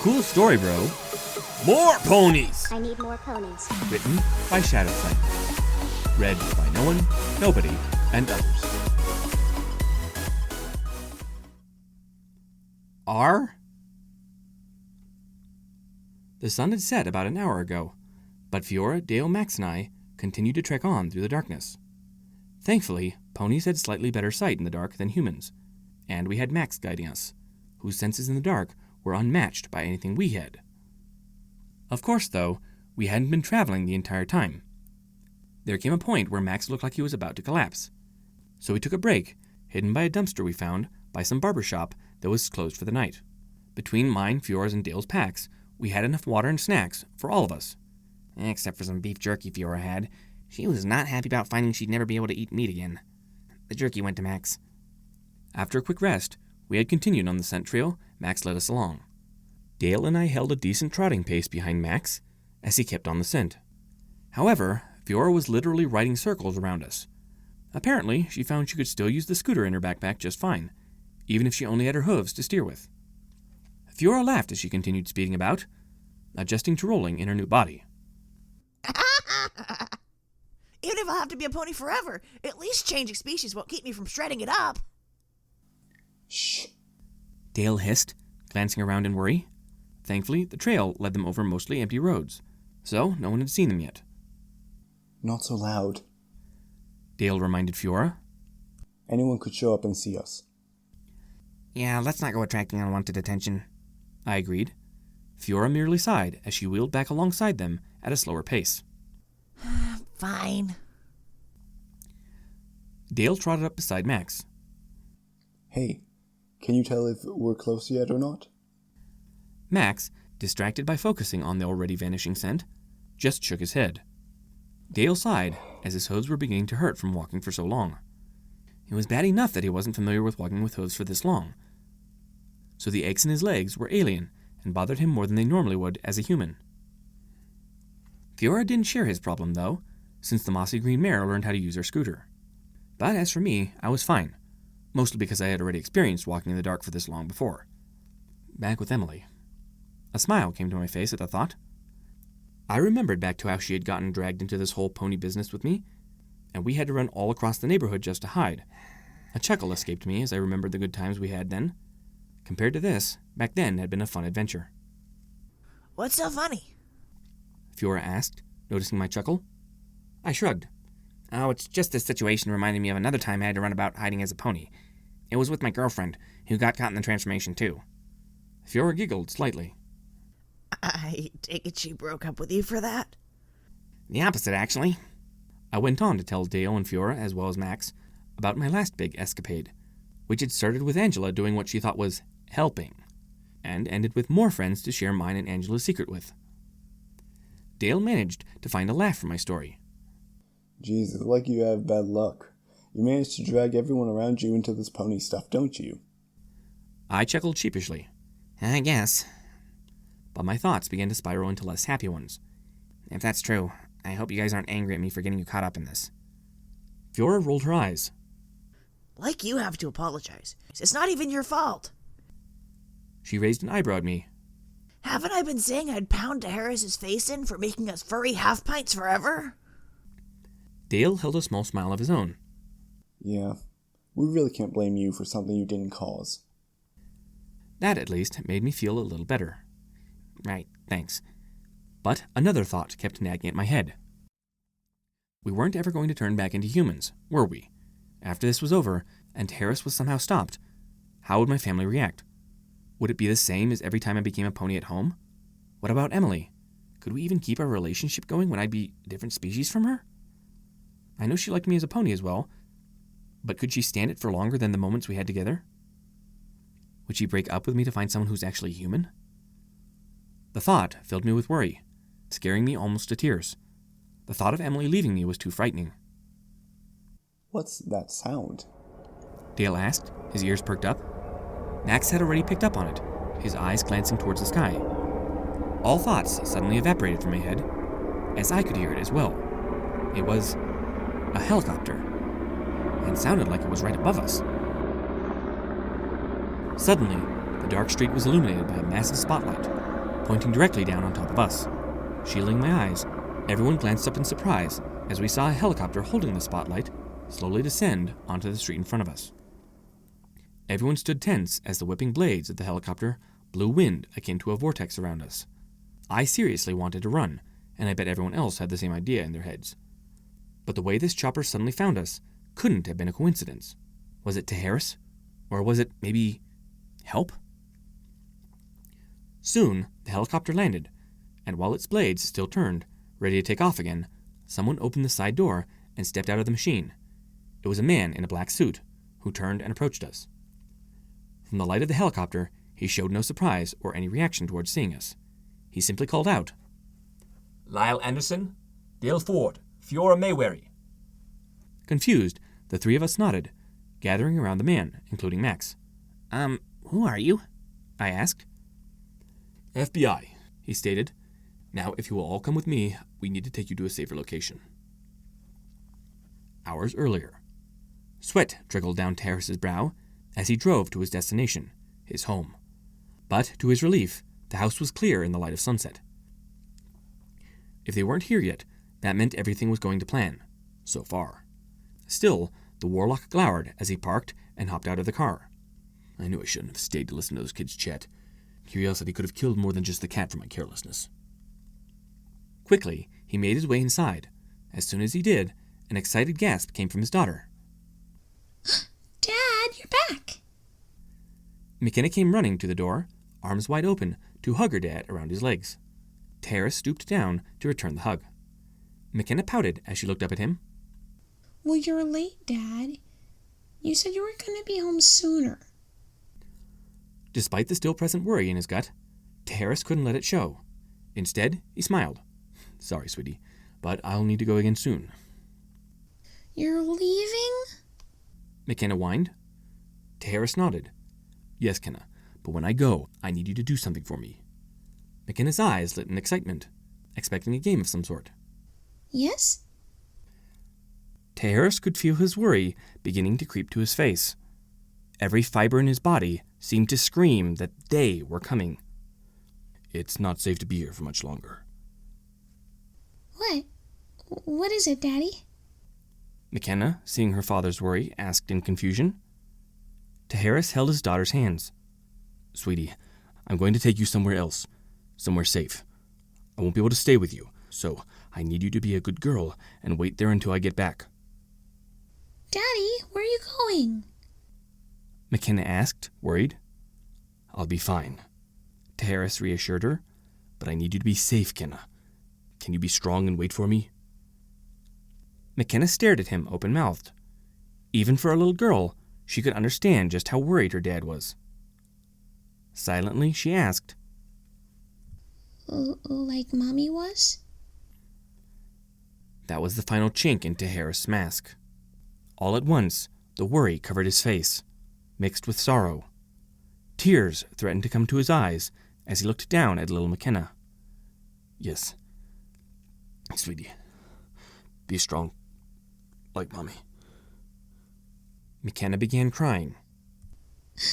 Cool story, bro. More ponies! I need more ponies. Written by Shadow Flame. Read by no one, nobody, and others. R? The sun had set about an hour ago, but Fiora, Dale, Max, and I continued to trek on through the darkness. Thankfully, ponies had slightly better sight in the dark than humans, and we had Max guiding us, whose senses in the dark were unmatched by anything we had. Of course, though, we hadn't been traveling the entire time. There came a point where Max looked like he was about to collapse, so we took a break, hidden by a dumpster we found by some barber shop that was closed for the night. Between mine, Fiora's, and Dale's packs, we had enough water and snacks for all of us. Except for some beef jerky Fiora had. She was not happy about finding she'd never be able to eat meat again. The jerky went to Max. After a quick rest, we had continued on the scent trail. Max led us along. Dale and I held a decent trotting pace behind Max as he kept on the scent. However, Fiora was literally riding circles around us. Apparently, she found she could still use the scooter in her backpack just fine, even if she only had her hooves to steer with. Fiora laughed as she continued speeding about, adjusting to rolling in her new body. Even if I'll have to be a pony forever, at least changing species won't keep me from shredding it up. Shh. Dale hissed, glancing around in worry. Thankfully, the trail led them over mostly empty roads, so no one had seen them yet. Not so loud. Dale reminded Fiora. Anyone could show up and see us. Yeah, let's not go attracting unwanted attention, I agreed. Fiora merely sighed as she wheeled back alongside them at a slower pace. Fine. Dale trotted up beside Max. Hey, can you tell if we're close yet or not? Max, distracted by focusing on the already vanishing scent, just shook his head. Dale sighed as his hooves were beginning to hurt from walking for so long. It was bad enough that he wasn't familiar with walking with hooves for this long, so the aches in his legs were alien and bothered him more than they normally would as a human. Fiora didn't share his problem, though, since the mossy green mare learned how to use her scooter. But as for me, I was fine, mostly because I had already experienced walking in the dark for this long before. Back with Emily. A smile came to my face at the thought. I remembered back to how she had gotten dragged into this whole pony business with me, and we had to run all across the neighborhood just to hide. A chuckle escaped me as I remembered the good times we had then. Compared to this, back then had been a fun adventure. What's so funny? Fiora asked, noticing my chuckle. I shrugged. Oh, it's just this situation reminded me of another time I had to run about hiding as a pony. It was with my girlfriend, who got caught in the transformation too. Fiora giggled slightly. I take it she broke up with you for that? The opposite, actually. I went on to tell Dale and Fiora, as well as Max, about my last big escapade, which had started with Angela doing what she thought was helping, and ended with more friends to share mine and Angela's secret with. Dale managed to find a laugh from my story. Jeez, it's like you have bad luck. You managed to drag everyone around you into this pony stuff, don't you? I chuckled sheepishly. I guess. But my thoughts began to spiral into less happy ones. If that's true, I hope you guys aren't angry at me for getting you caught up in this. Fiora rolled her eyes. Like you have to apologize. It's not even your fault. She raised an eyebrow at me. Haven't I been saying I'd pound Harris's face in for making us furry half-pints forever? Dale held a small smile of his own. Yeah, we really can't blame you for something you didn't cause. That, at least, made me feel a little better. Right, thanks. But another thought kept nagging at my head. We weren't ever going to turn back into humans, were we? After this was over, and Harris was somehow stopped, how would my family react? Would it be the same as every time I became a pony at home? What about Emily? Could we even keep our relationship going when I'd be a different species from her? I know she liked me as a pony as well, but could she stand it for longer than the moments we had together? Would she break up with me to find someone who's actually human? The thought filled me with worry, scaring me almost to tears. The thought of Emily leaving me was too frightening. What's that sound? Dale asked, his ears perked up. Max had already picked up on it, his eyes glancing towards the sky. All thoughts suddenly evaporated from my head, as I could hear it as well. It was a helicopter, and sounded like it was right above us. Suddenly, the dark street was illuminated by a massive spotlight. pointing directly down on top of us. Shielding my eyes, everyone glanced up in surprise as we saw a helicopter holding the spotlight slowly descend onto the street in front of us. Everyone stood tense as the whipping blades of the helicopter blew wind akin to a vortex around us. I seriously wanted to run, and I bet everyone else had the same idea in their heads. But the way this chopper suddenly found us couldn't have been a coincidence. Was it Teharis? Or was it, maybe, help? Soon, the helicopter landed, and while its blades still turned, ready to take off again, someone opened the side door and stepped out of the machine. It was a man in a black suit, who turned and approached us. From the light of the helicopter, he showed no surprise or any reaction towards seeing us. He simply called out, "Lyle Anderson, Dale Ford, Fiora Maywery." Confused, the three of us nodded, gathering around the man, including Max. Who are you?" I asked. FBI, he stated. "Now, if you will all come with me, we need to take you to a safer location." Hours earlier. Sweat trickled down Terrace's brow as he drove to his destination, his home. But, to his relief, the house was clear in the light of sunset. If they weren't here yet, that meant everything was going to plan. So far. Still, the warlock glowered as he parked and hopped out of the car. I knew I shouldn't have stayed to listen to those kids chat. Curiosity could have killed more than just the cat for my carelessness. Quickly, he made his way inside. As soon as he did, an excited gasp came from his daughter. "Dad, you're back!" McKenna came running to the door, arms wide open, to hug her dad around his legs. Tara stooped down to return the hug. McKenna pouted as she looked up at him. "Well, you're late, Dad. You said you were going to be home sooner." Despite the still-present worry in his gut, Terrace couldn't let it show. Instead, he smiled. "Sorry, sweetie, but I'll need to go again soon." "You're leaving?" McKenna whined. Terrace nodded. "Yes, Kenna, but when I go, I need you to do something for me." McKenna's eyes lit in excitement, expecting a game of some sort. "Yes?" Terrace could feel his worry beginning to creep to his face. Every fiber in his body seemed to scream that they were coming. "It's not safe to be here for much longer." "What? What is it, Daddy?" McKenna, seeing her father's worry, asked in confusion. Teharis held his daughter's hands. "Sweetie, I'm going to take you somewhere else, somewhere safe. I won't be able to stay with you, so I need you to be a good girl and wait there until I get back." "Daddy, where are you going?" McKenna asked, worried. "I'll be fine," Teharis reassured her, "but I need you to be safe, Kenna. Can you be strong and wait for me?" McKenna stared at him open-mouthed. Even for a little girl, she could understand just how worried her dad was. Silently, she asked, "Like Mommy was?" That was the final chink in Teharis' mask. All at once, the worry covered his face, mixed with sorrow. Tears threatened to come to his eyes as he looked down at little McKenna. "Yes, sweetie. Be strong, like Mommy." McKenna began crying. "But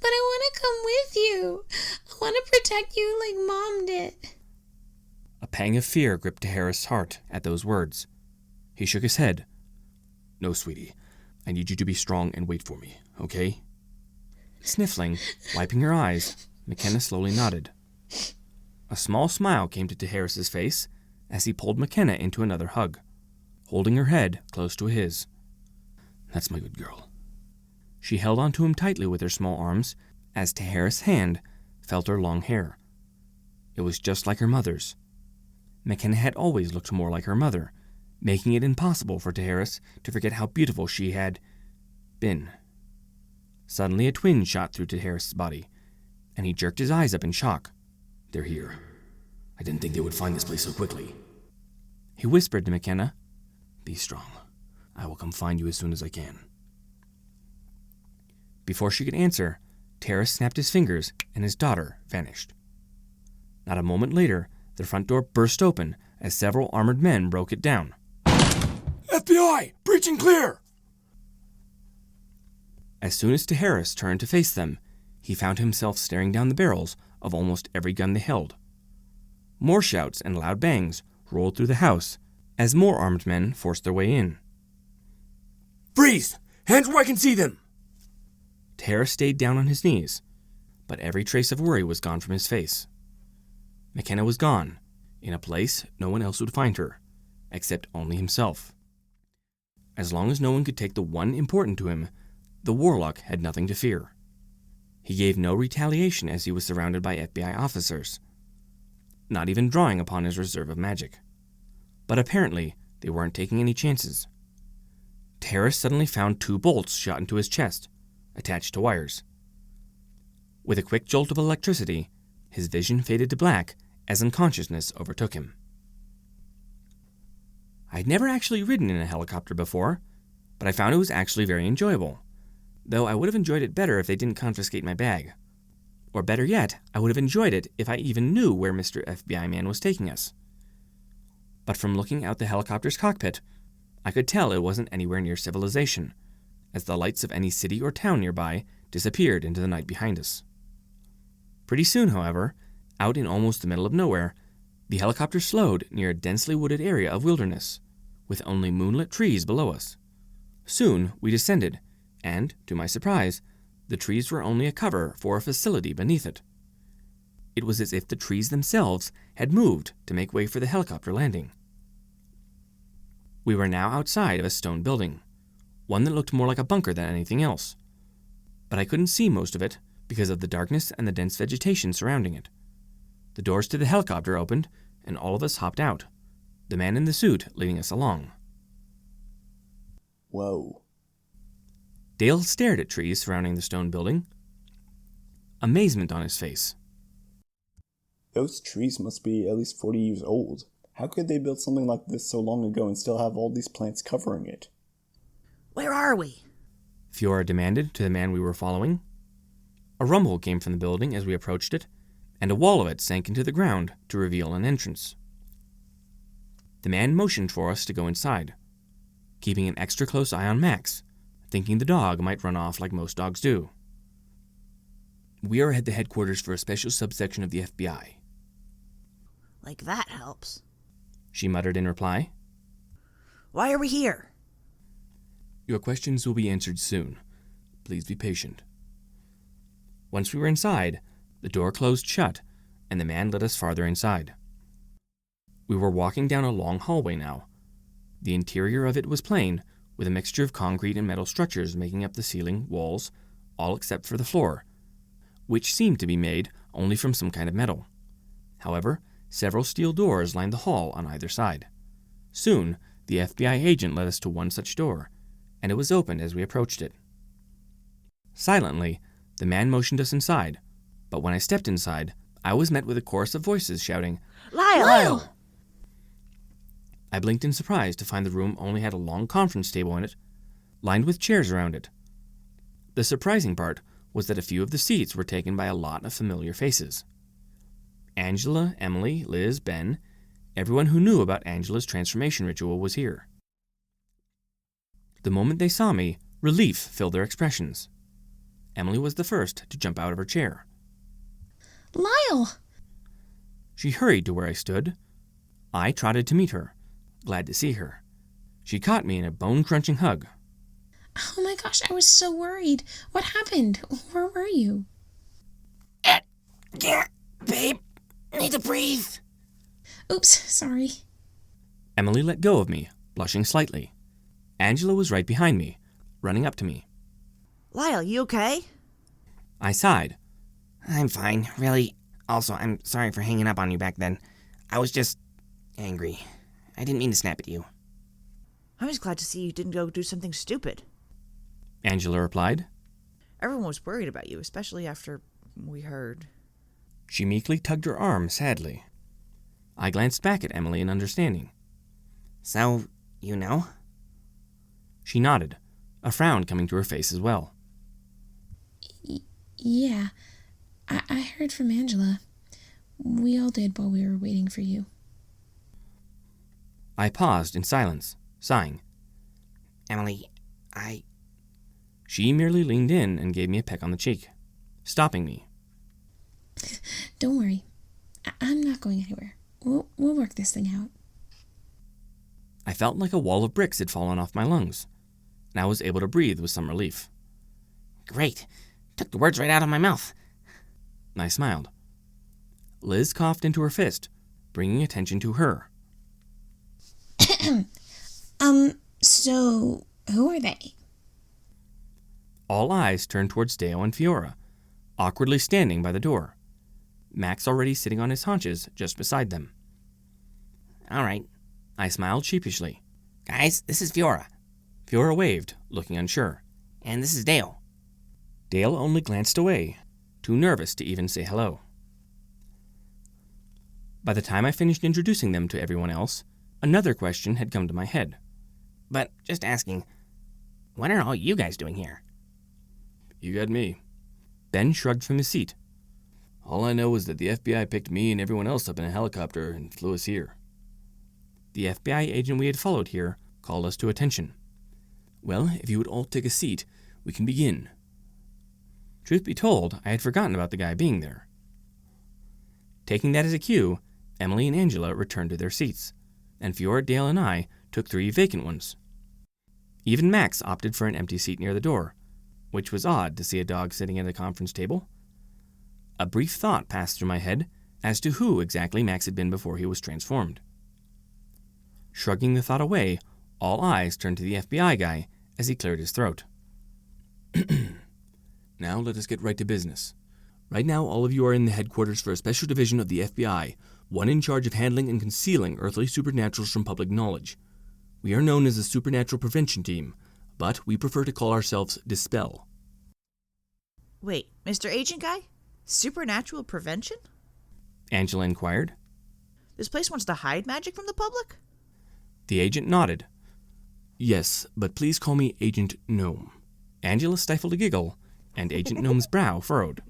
I want to come with you. I want to protect you like Mom did." A pang of fear gripped Teharis' heart at those words. He shook his head. "No, sweetie. I need you to be strong and wait for me, okay?" Sniffling, wiping her eyes, McKenna slowly nodded. A small smile came to Teharis' face as he pulled McKenna into another hug, holding her head close to his. "That's my good girl." She held onto him tightly with her small arms as Teharis' hand felt her long hair. It was just like her mother's. McKenna had always looked more like her mother, making it impossible for Teharis to forget how beautiful she had been. Suddenly a twinge shot through Teharis' body, and he jerked his eyes up in shock. "They're here. I didn't think they would find this place so quickly." He whispered to McKenna, "Be strong. I will come find you as soon as I can." Before she could answer, Teharis snapped his fingers and his daughter vanished. Not a moment later, the front door burst open as several armored men broke it down. "FBI! Breach and clear!" As soon as Teharis turned to face them, he found himself staring down the barrels of almost every gun they held. More shouts and loud bangs rolled through the house as more armed men forced their way in. Freeze! Hands where I can see them! Harris stayed down on his knees, but every trace of worry was gone from his face. McKenna was gone, in a place no one else would find her, except only himself. As long as no one could take the one important to him, the warlock had nothing to fear. He gave no retaliation as he was surrounded by FBI officers, not even drawing upon his reserve of magic. But apparently, they weren't taking any chances. Harris suddenly found 2 bolts shot into his chest, attached to wires. With a quick jolt of electricity, his vision faded to black as unconsciousness overtook him. I'd never actually ridden in a helicopter before, but I found it was actually very enjoyable, though I would have enjoyed it better if they didn't confiscate my bag. Or better yet, I would have enjoyed it if I even knew where Mr. FBI Man was taking us. But from looking out the helicopter's cockpit, I could tell it wasn't anywhere near civilization, as the lights of any city or town nearby disappeared into the night behind us. Pretty soon, however, out in almost the middle of nowhere, the helicopter slowed near a densely wooded area of wilderness, with only moonlit trees below us. Soon we descended, and, to my surprise, the trees were only a cover for a facility beneath it. It was as if the trees themselves had moved to make way for the helicopter landing. We were now outside of a stone building, one that looked more like a bunker than anything else. But I couldn't see most of it because of the darkness and the dense vegetation surrounding it. The doors to the helicopter opened, and all of us hopped out, the man in the suit leading us along. Whoa. Dale stared at trees surrounding the stone building, amazement on his face. Those trees must be at least 40 years old. How could they build something like this so long ago and still have all these plants covering it? Where are we? Fiora demanded to the man we were following. A rumble came from the building as we approached it, and a wall of it sank into the ground to reveal an entrance. The man motioned for us to go inside, keeping an extra close eye on Max, thinking the dog might run off like most dogs do. We are at the headquarters for a special subsection of the FBI. Like that helps. She muttered in reply. Why are we here? Your questions will be answered soon. Please be patient. Once we were inside, the door closed shut, and the man led us farther inside. We were walking down a long hallway now. The interior of it was plain, with a mixture of concrete and metal structures making up the ceiling, walls, all except for the floor, which seemed to be made only from some kind of metal. However, several steel doors lined the hall on either side. Soon, the FBI agent led us to one such door, and it was opened as we approached it. Silently, the man motioned us inside, but when I stepped inside, I was met with a chorus of voices shouting, Lyle! I blinked in surprise to find the room only had a long conference table in it, lined with chairs around it. The surprising part was that a few of the seats were taken by a lot of familiar faces. Angela, Emily, Liz, Ben, everyone who knew about Angela's transformation ritual was here. The moment they saw me, relief filled their expressions. Emily was the first to jump out of her chair. Lyle! She hurried to where I stood. I trotted to meet her, glad to see her. She caught me in a bone-crunching hug. Oh my gosh, I was so worried. What happened? Where were you? Yeah, babe. Need to breathe. Oops, sorry. Emily let go of me, blushing slightly. Angela was right behind me, running up to me. Lyle, you okay? I sighed. I'm fine, really. Also, I'm sorry for hanging up on you back then. I was just angry. I didn't mean to snap at you. I'm just glad to see you didn't go do something stupid. Angela replied. Everyone was worried about you, especially after we heard. She meekly tugged her arm sadly. I glanced back at Emily in understanding. So, you know? She nodded, a frown coming to her face as well. Yeah, I heard from Angela. We all did while we were waiting for you. I paused in silence, sighing. Emily, She merely leaned in and gave me a peck on the cheek. stopping me. Don't worry. I'm not going anywhere. We'll work this thing out. I felt like a wall of bricks had fallen off my lungs, and I was able to breathe with some relief. Great. Took the words right out of my mouth. I smiled. Liz coughed into her fist, bringing attention to her. So, who are they? All eyes turned towards Dale and Fiora, awkwardly standing by the door. Max already sitting on his haunches just beside them. All right. I smiled sheepishly. Guys, this is Fiora. Fiora waved, looking unsure. And this is Dale. Dale only glanced away, too nervous to even say hello. By the time I finished introducing them to everyone else, another question had come to my head. But just asking, what are all you guys doing here? You got me. Ben shrugged from his seat. All I know is that the FBI picked me and everyone else up in a helicopter and flew us here. The FBI agent we had followed here called us to attention. Well, if you would all take a seat, we can begin. Truth be told, I had forgotten about the guy being there. Taking that as a cue, Emily and Angela returned to their seats, and Fiora, Dale, and I took 3 vacant ones. Even Max opted for an empty seat near the door, which was odd to see a dog sitting at a conference table. A brief thought passed through my head as to who exactly Max had been before he was transformed. Shrugging the thought away, all eyes turned to the FBI guy as he cleared his throat. Now let us get right to business. Right now, all of you are in the headquarters for a special division of the FBI, one in charge of handling and concealing earthly supernaturals from public knowledge. We are known as the Supernatural Prevention Team, but we prefer to call ourselves Dispel. Wait, Mr. Agent Guy? Supernatural prevention? Angela inquired. This place wants to hide magic from the public? The agent nodded. Yes, but please call me Agent Gnome. Angela stifled a giggle, and Agent Gnome's brow furrowed.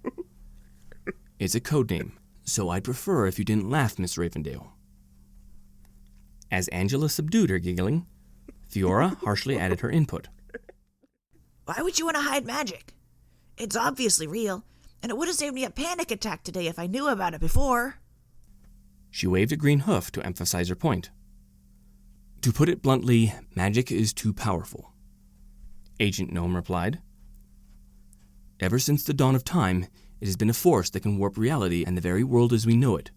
It's a code name, so I'd prefer if you didn't laugh, Miss Ravendale. As Angela subdued her giggling, Fiora harshly added her input. Why would you want to hide magic? It's obviously real, and it would have saved me a panic attack today if I knew about it before. She waved a green hoof to emphasize her point. To put it bluntly, magic is too powerful. Agent Gnome replied. Ever since the dawn of time, it has been a force that can warp reality and the very world as we know it.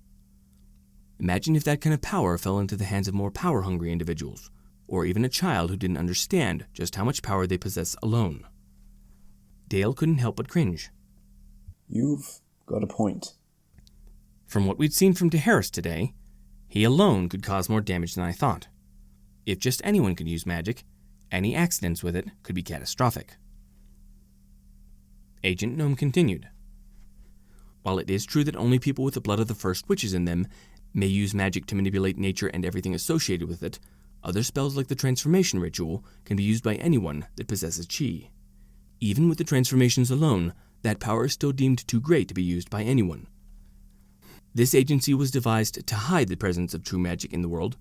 Imagine if that kind of power fell into the hands of more power-hungry individuals, or even a child who didn't understand just how much power they possess alone. Dale couldn't help but cringe. You've got a point. From what we'd seen from Harris today, he alone could cause more damage than I thought. If just anyone could use magic, any accidents with it could be catastrophic. Agent Gnome continued. While it is true that only people with the blood of the first witches in them may use magic to manipulate nature and everything associated with it, other spells like the transformation ritual can be used by anyone that possesses chi. Even with the transformations alone, that power is still deemed too great to be used by anyone. This agency was devised to hide the presence of true magic in the world,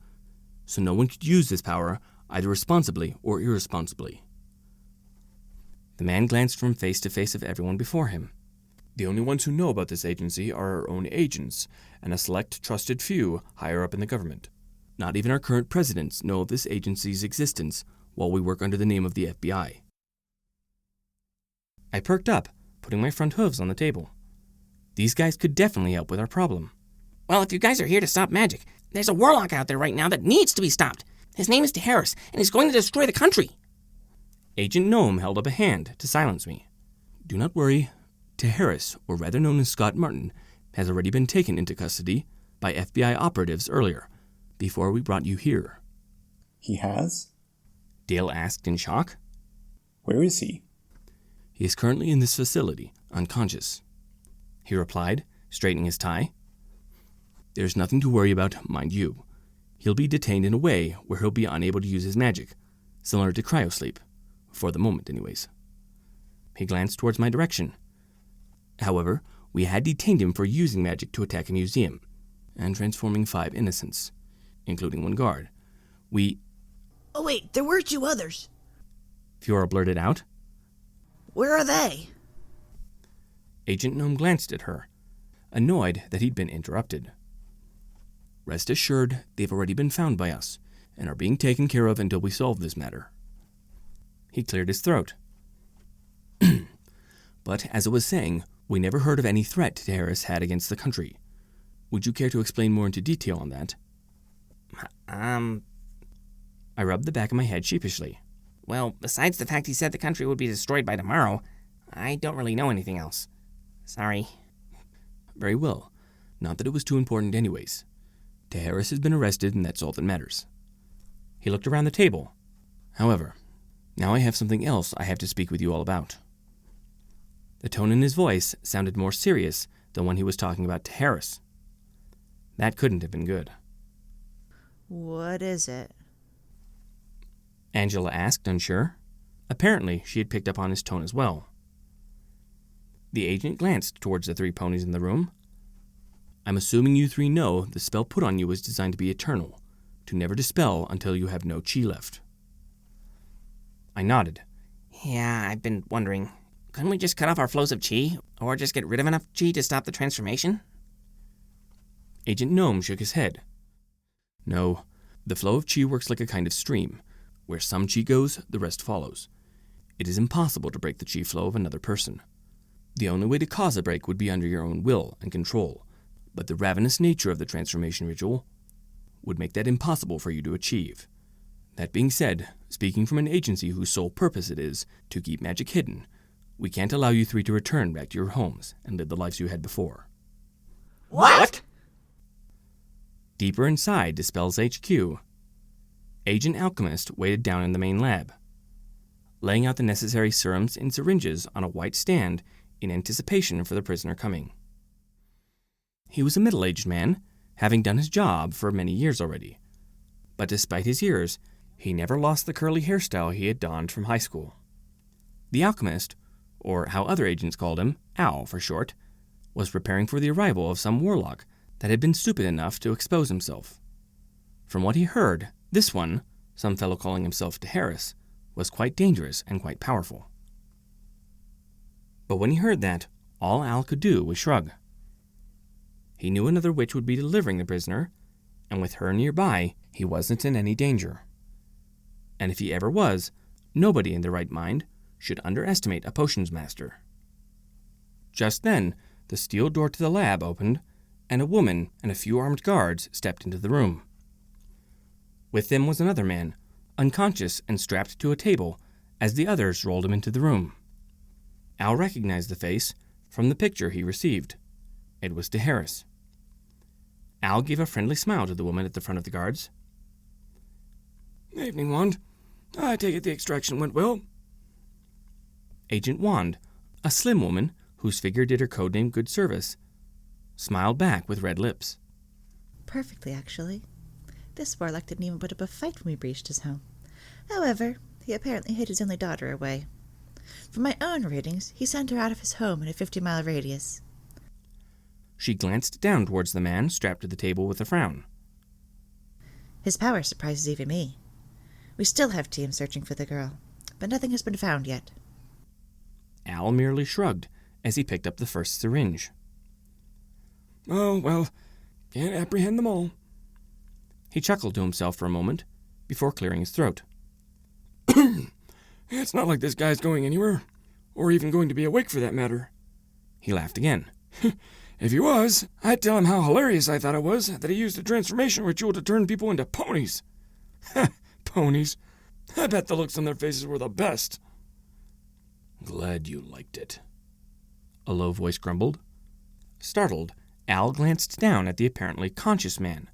so no one could use this power either responsibly or irresponsibly. The man glanced from face to face of everyone before him. The only ones who know about this agency are our own agents, and a select trusted few higher up in the government. Not even our current presidents know of this agency's existence while we work under the name of the FBI. I perked up, putting my front hooves on the table. These guys could definitely help with our problem. Well, if you guys are here to stop magic, there's a warlock out there right now that needs to be stopped. His name is Harris, and he's going to destroy the country. Agent Gnome held up a hand to silence me. Do not worry. Harris, or rather known as Scott Martin, has already been taken into custody by FBI operatives earlier, before we brought you here. He has? Dale asked in shock. Where is he? He is currently in this facility, unconscious. He replied, straightening his tie. There's nothing to worry about, mind you. He'll be detained in a way where he'll be unable to use his magic, similar to cryosleep, for the moment anyways. He glanced towards my direction. However, we had detained him for using magic to attack a museum, and transforming 5 innocents, including 1 guard. Oh wait, there were 2 others. Fiora blurted out. Where are they? Agent Gnome glanced at her, annoyed that he'd been interrupted. Rest assured, they've already been found by us, and are being taken care of until we solve this matter. He cleared his throat. But, as I was saying, we never heard of any threat Harris had against the country. Would you care to explain more into detail on that? I rubbed the back of my head sheepishly. Well, besides the fact he said the country would be destroyed by tomorrow, I don't really know anything else. Sorry. Very well. Not that it was too important anyways. Harris has been arrested, and that's all that matters. He looked around the table. However, now I have something else I have to speak with you all about. The tone in his voice sounded more serious than when he was talking about Harris. That couldn't have been good. What is it? Angela asked, unsure. Apparently, she had picked up on his tone as well. The agent glanced towards the 3 ponies in the room. I'm assuming you 3 know the spell put on you was designed to be eternal, to never dispel until you have no chi left. I nodded. Yeah, I've been wondering. Couldn't we just cut off our flows of chi, or just get rid of enough chi to stop the transformation? Agent Gnome shook his head. No, the flow of chi works like a kind of stream. Where some chi goes, the rest follows. It is impossible to break the chi flow of another person. The only way to cause a break would be under your own will and control, but the ravenous nature of the transformation ritual would make that impossible for you to achieve. That being said, speaking from an agency whose sole purpose it is to keep magic hidden, we can't allow you 3 to return back to your homes and live the lives you had before. What? Deeper inside Dispel's HQ, Agent Alchemist waited down in the main lab, laying out the necessary serums and syringes on a white stand in anticipation for the prisoner coming. He was a middle-aged man, having done his job for many years already. But despite his years, he never lost the curly hairstyle he had donned from high school. The alchemist, or how other agents called him, Al for short, was preparing for the arrival of some warlock that had been stupid enough to expose himself. From what he heard, this one, some fellow calling himself Harris, was quite dangerous and quite powerful. But when he heard that, all Al could do was shrug. He knew another witch would be delivering the prisoner, and with her nearby, he wasn't in any danger. And if he ever was, nobody in their right mind should underestimate a potions master. Just then, the steel door to the lab opened, and a woman and a few armed guards stepped into the room. With them was another man, unconscious and strapped to a table, as the others rolled him into the room. Al recognized the face from the picture he received. It was Harris. Al gave a friendly smile to the woman at the front of the guards. Evening, Wand. I take it the extraction went well. Agent Wand, a slim woman whose figure did her codename good service, smiled back with red lips. Perfectly, actually. This warlock didn't even put up a fight when we breached his home. However, he apparently hid his only daughter away. From my own readings, he sent her out of his home in a 50-mile radius. She glanced down towards the man strapped to the table with a frown. His power surprises even me. We still have teams searching for the girl, but nothing has been found yet. Al merely shrugged as he picked up the first syringe. Oh, well, can't apprehend them all. He chuckled to himself for a moment before clearing his throat. It's not like this guy's going anywhere, or even going to be awake for that matter. He laughed again. If he was, I'd tell him how hilarious I thought it was that he used the transformation ritual to turn people into ponies. Ponies. I bet the looks on their faces were the best. Glad you liked it, a low voice grumbled. Startled, Al glanced down at the apparently conscious man,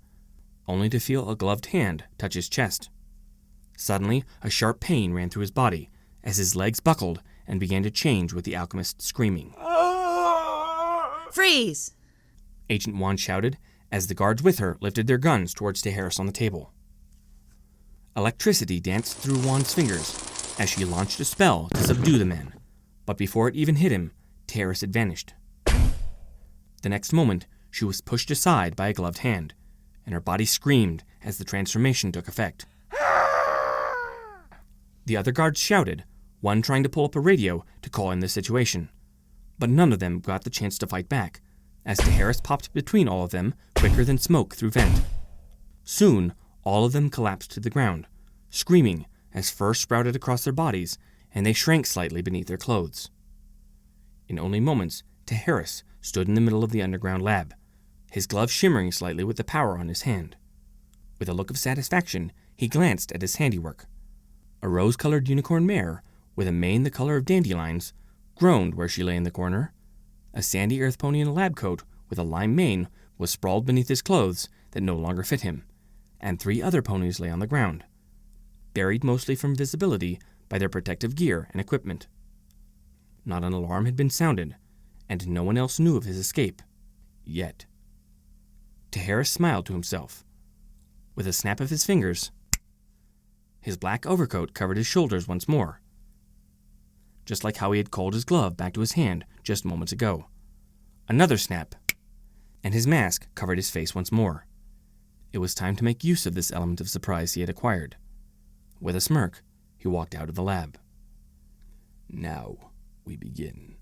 only to feel a gloved hand touch his chest. Suddenly, a sharp pain ran through his body as his legs buckled and began to change with the alchemist screaming. Freeze! Agent Wand shouted as the guards with her lifted their guns towards Harris on the table. Electricity danced through Wand's fingers as she launched a spell to subdue the man, but before it even hit him, Harris had vanished. The next moment, she was pushed aside by a gloved hand, and her body screamed as the transformation took effect. The other guards shouted, one trying to pull up a radio to call in the situation. But none of them got the chance to fight back, as Taharis popped between all of them quicker than smoke through vent. Soon, all of them collapsed to the ground, screaming as fur sprouted across their bodies and they shrank slightly beneath their clothes. In only moments, Taharis stood in the middle of the underground lab, his glove shimmering slightly with the power on his hand. With a look of satisfaction, he glanced at his handiwork. A rose-colored unicorn mare, with a mane the color of dandelions, groaned where she lay in the corner. A sandy earth pony in a lab coat with a lime mane was sprawled beneath his clothes that no longer fit him, and 3 other ponies lay on the ground, buried mostly from visibility by their protective gear and equipment. Not an alarm had been sounded, and no one else knew of his escape. Yet. Taharis smiled to himself. With a snap of his fingers, his black overcoat covered his shoulders once more, just like how he had called his glove back to his hand just moments ago. Another snap, and his mask covered his face once more. It was time to make use of this element of surprise he had acquired. With a smirk, he walked out of the lab. Now we begin.